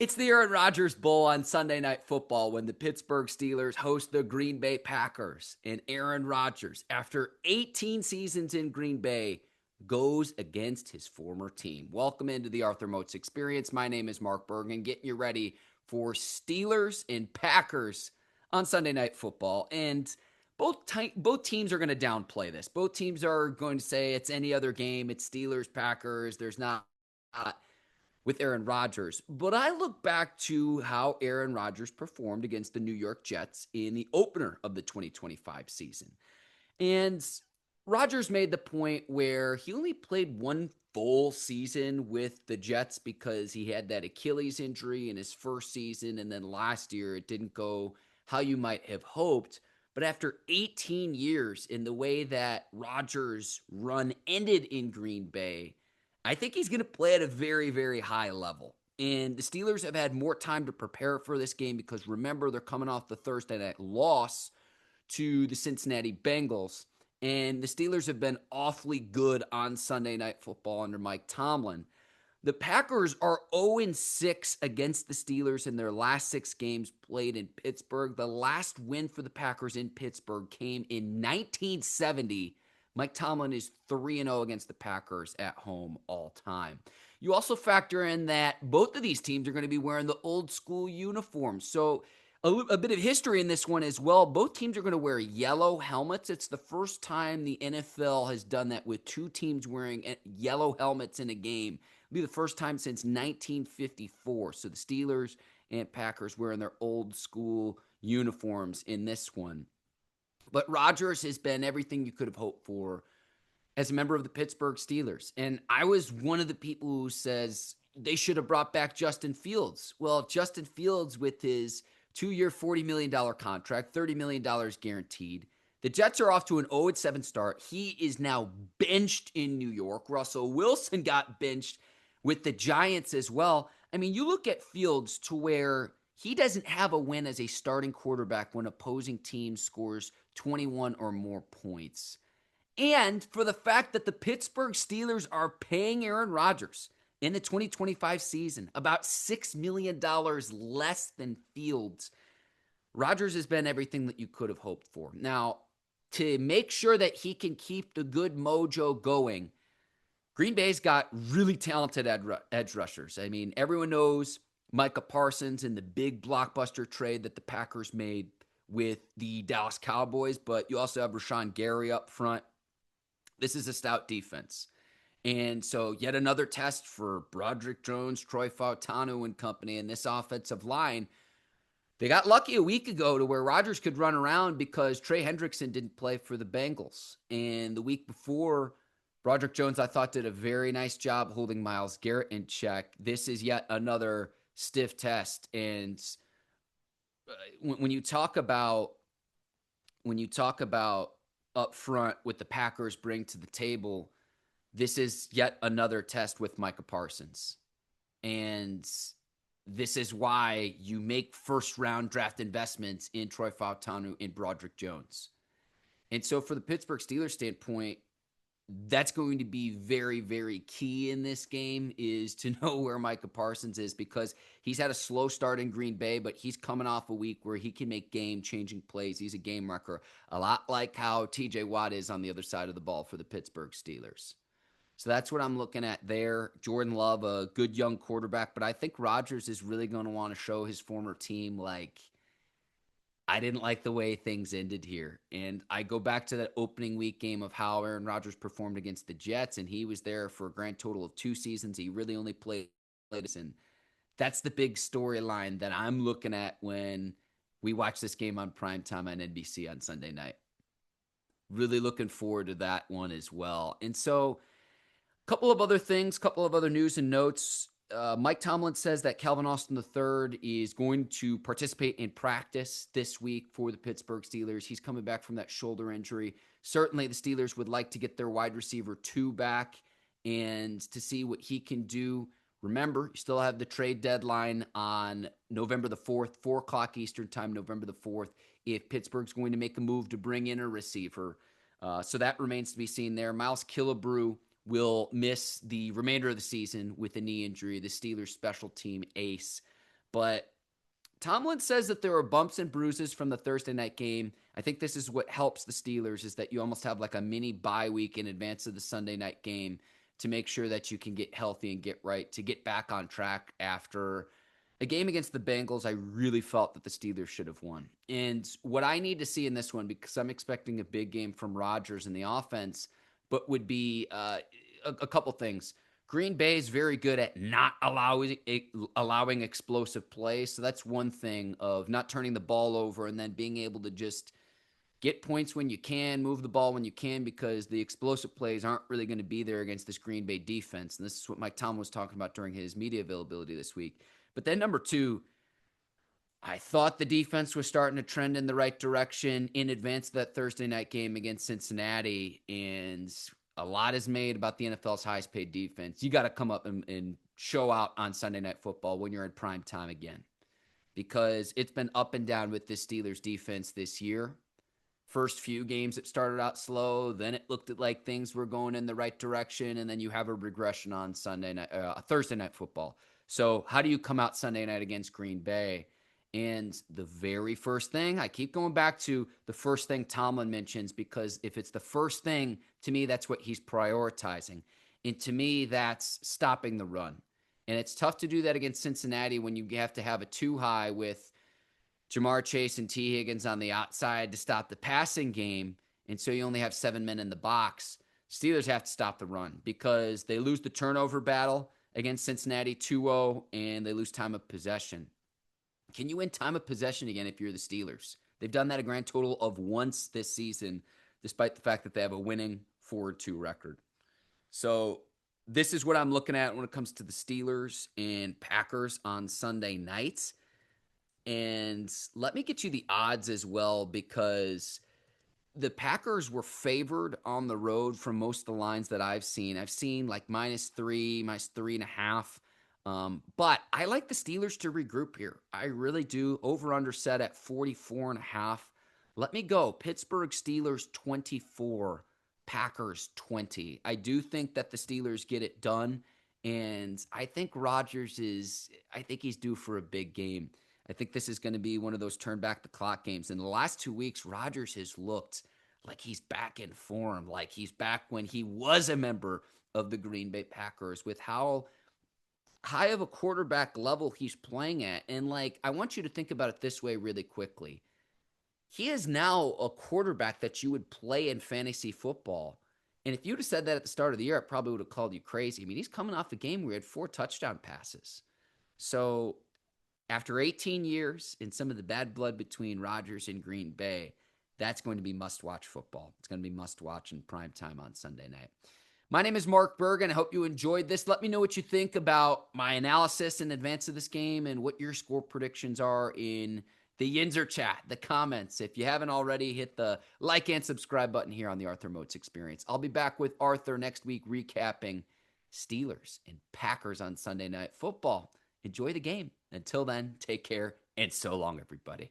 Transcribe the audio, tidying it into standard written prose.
It's the Aaron Rodgers Bowl on Sunday Night Football when the Pittsburgh Steelers host the Green Bay Packers. And Aaron Rodgers, after 18 seasons in Green Bay, goes against his former team. Welcome into the Arthur Moats Experience. My name is Mark Bergin, getting you ready for Steelers and Packers on Sunday Night Football. And both teams are going to downplay this. Both teams are going to say it's any other game. It's Steelers, Packers. There's not with Aaron Rodgers. But I look back to how Aaron Rodgers performed against the New York Jets in the opener of the 2025 season. And Rodgers made the point where he only played one full season with the Jets because he had that Achilles injury in his first season. And then last year, it didn't go how you might have hoped. But after 18 years in the way that Rodgers' run ended in Green Bay, I think he's going to play at a very, very high level. And the Steelers have had more time to prepare for this game because remember, they're coming off the Thursday night loss to the Cincinnati Bengals. And the Steelers have been awfully good on Sunday Night Football under Mike Tomlin. The Packers are 0-6 against the Steelers in their last 6 games played in Pittsburgh. The last win for the Packers in Pittsburgh came in 1970. Mike Tomlin is 3-0 against the Packers at home all time. You also factor in that both of these teams are going to be wearing the old school uniforms. So a bit of history in this one as well. Both teams are going to wear yellow helmets. It's the first time the NFL has done that with 2 teams wearing yellow helmets in a game. It'll be the first time since 1954. So the Steelers and Packers wearing their old school uniforms in this one. But Rodgers has been everything you could have hoped for as a member of the Pittsburgh Steelers. And I was one of the people who says they should have brought back Justin Fields. Well, Justin Fields with his 2-year, $40 million contract, $30 million guaranteed. The Jets are off to an 0-7 start. He is now benched in New York. Russell Wilson got benched with the Giants as well. I mean, you look at Fields to where he doesn't have a win as a starting quarterback when opposing team scores 21 or more points. And for the fact that the Pittsburgh Steelers are paying Aaron Rodgers in the 2025 season about $6 million less than Fields, Rodgers has been everything that you could have hoped for. Now, to make sure that he can keep the good mojo going, Green Bay's got really talented edge rushers. I mean, everyone knows Micah Parsons and the big blockbuster trade that the Packers made with the Dallas Cowboys, but you also have Rashawn Gary up front. This is a stout defense. And so yet another test for Broderick Jones, Troy Fautanu and company and this offensive line. They got lucky a week ago to where Rodgers could run around because Trey Hendrickson didn't play for the Bengals. And the week before, Broderick Jones, I thought, did a very nice job holding Myles Garrett in check. This is yet another stiff test. And when you talk about up front what the Packers bring to the table, this is yet another test with Micah Parsons. And this is why you make first-round draft investments in Troy Fautanu and Broderick Jones. And so for the Pittsburgh Steelers standpoint, that's going to be very, very key in this game is to know where Micah Parsons is because he's had a slow start in Green Bay, but he's coming off a week where he can make game-changing plays. He's a game wrecker, a lot like how TJ Watt is on the other side of the ball for the Pittsburgh Steelers. So that's what I'm looking at there. Jordan Love, a good young quarterback, but I think Rodgers is really going to want to show his former team, like, I didn't like the way things ended here. And I go back to that opening week game of how Aaron Rodgers performed against the Jets, and he was there for a grand total of 2 seasons. He really only played this, and that's the big storyline that I'm looking at when we watch this game on primetime on NBC on Sunday night. Really looking forward to that one as well. And so couple of other things, couple of other news and notes. Mike Tomlin says that Calvin Austin III is going to participate in practice this week for the Pittsburgh Steelers. He's coming back from that shoulder injury. Certainly the Steelers would like to get their wide receiver 2 back and to see what he can do. Remember, you still have the trade deadline on November the 4th, 4 o'clock Eastern time, November the 4th, if Pittsburgh's going to make a move to bring in a receiver. So that remains to be seen there. Miles Killebrew will miss the remainder of the season with a knee injury, the Steelers special team ace. But Tomlin says that there are bumps and bruises from the Thursday night game. I think this is what helps the Steelers is that you almost have like a mini bye week in advance of the Sunday night game to make sure that you can get healthy and get right, to get back on track after a game against the Bengals. I really felt that the Steelers should have won. And what I need to see in this one, because I'm expecting a big game from Rodgers in the offense, but would be a couple things. Green Bay is very good at not allowing explosive plays. So that's one thing of not turning the ball over and then being able to just get points when you can, move the ball when you can, because the explosive plays aren't really going to be there against this Green Bay defense. And this is what Mike Tomlin was talking about during his media availability this week. But then number two, I thought the defense was starting to trend in the right direction in advance of that Thursday night game against Cincinnati. And a lot is made about the NFL's highest paid defense. You got to come up and show out on Sunday Night Football when you're in prime time again, because it's been up and down with this Steelers defense this year. First few games, it started out slow. Then it looked like things were going in the right direction. And then you have a regression on Thursday Night Football. So how do you come out Sunday night against Green Bay? And the very first thing, I keep going back to the first thing Tomlin mentions, because if it's the first thing, to me, that's what he's prioritizing. And to me, that's stopping the run. And it's tough to do that against Cincinnati when you have to have a two high with Jamar Chase and T. Higgins on the outside to stop the passing game. And so you only have 7 men in the box. Steelers have to stop the run because they lose the turnover battle against Cincinnati 2-0, and they lose time of possession. Can you win time of possession again if you're the Steelers? They've done that a grand total of once this season, despite the fact that they have a winning 4-2 record. So this is what I'm looking at when it comes to the Steelers and Packers on Sunday nights. And let me get you the odds as well, because the Packers were favored on the road from most of the lines that I've seen. I've seen like -3, -3.5. But I like the Steelers to regroup here. I really do. Over under set at 44.5. Let me go. Pittsburgh Steelers 24, Packers 20. I do think that the Steelers get it done. And I think I think he's due for a big game. I think this is going to be one of those turn back the clock games. In the last 2 weeks, Rodgers has looked like he's back in form, like he's back when he was a member of the Green Bay Packers, with how high of a quarterback level he's playing at. And like, I want you to think about it this way really quickly. He is now a quarterback that you would play in fantasy football. And if you'd have said that at the start of the year, I probably would have called you crazy. I mean, he's coming off a game where he had 4 touchdown passes. So after 18 years and some of the bad blood between Rodgers and Green Bay, that's going to be must-watch football. It's going to be must-watch in prime time on Sunday night. My name is Mark Bergin. I hope you enjoyed this. Let me know what you think about my analysis in advance of this game and what your score predictions are in the Yinzer chat, the comments. If you haven't already, hit the like and subscribe button here on the Arthur Moats Experience. I'll be back with Arthur next week recapping Steelers and Packers on Sunday Night Football. Enjoy the game. Until then, take care, and so long, everybody.